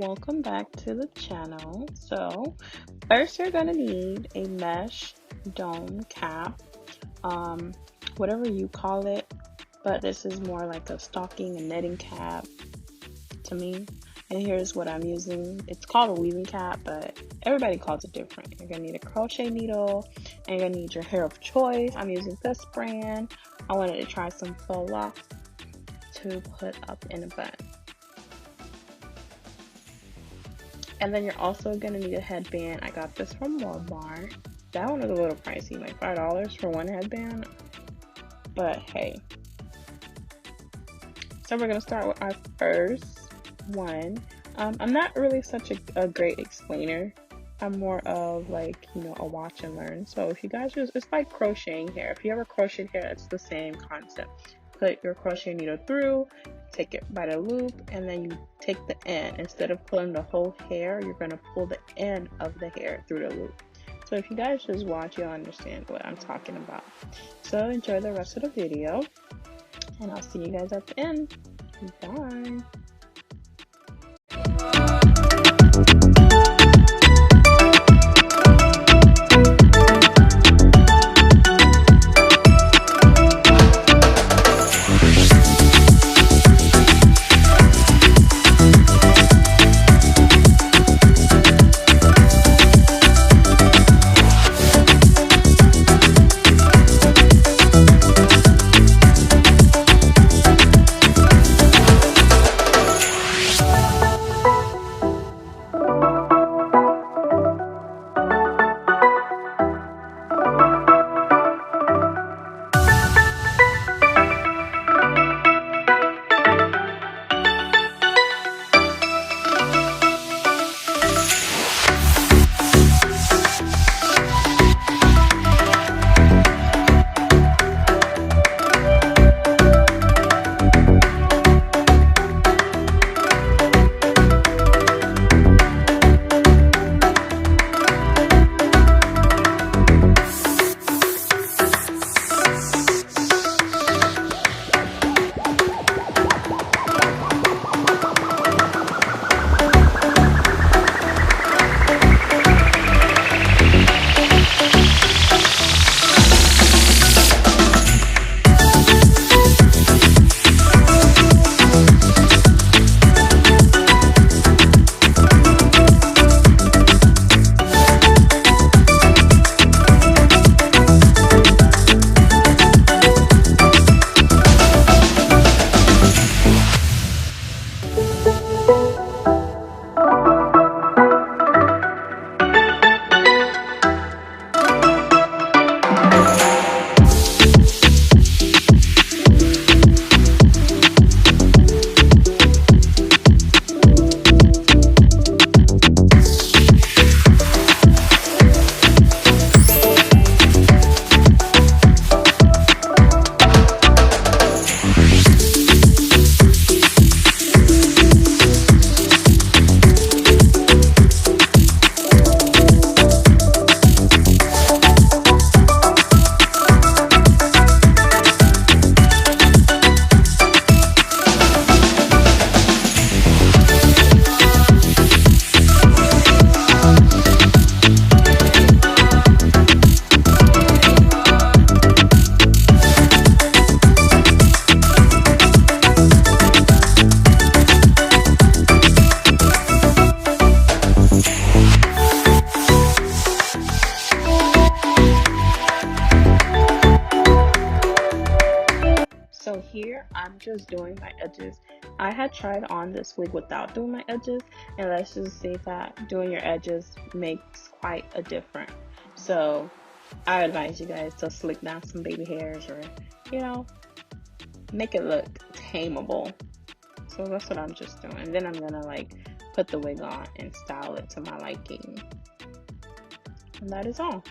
welcome back to the channel. So first you're gonna need a mesh dome cap, whatever you call it, but this is more like a stocking and netting cap to me. And here's what I'm using. It's called a weaving cap, but everybody calls it different. You're gonna need a crochet needle, and you're gonna need your hair of choice. I'm using this brand. I wanted to try some faux locks to put up in a bun. And then you're also gonna need a headband. I got this from Walmart. That one was a little pricey, like $5 for one headband, but hey. So we're gonna start with our first one. I'm not really such a great explainer. I'm more of like, you know, a watch and learn. So if you guys it's like crocheting hair. If you ever crocheted hair, it's the same concept. Put your crochet needle through, take it by the loop, and then you take the end. Instead of pulling the whole hair, you're gonna pull the end of the hair through the loop. So if you guys just watch, you'll understand what I'm talking about. So enjoy the rest of the video, and I'll see you guys at the end. Bye. So here I'm just doing my edges. I had tried on this wig without doing my edges, and let's just say that doing your edges makes quite a difference. So I advise you guys to slick down some baby hairs, or you know, make it look tameable. So that's what I'm just doing. And then I'm gonna like put the wig on and style it to my liking. And that is all.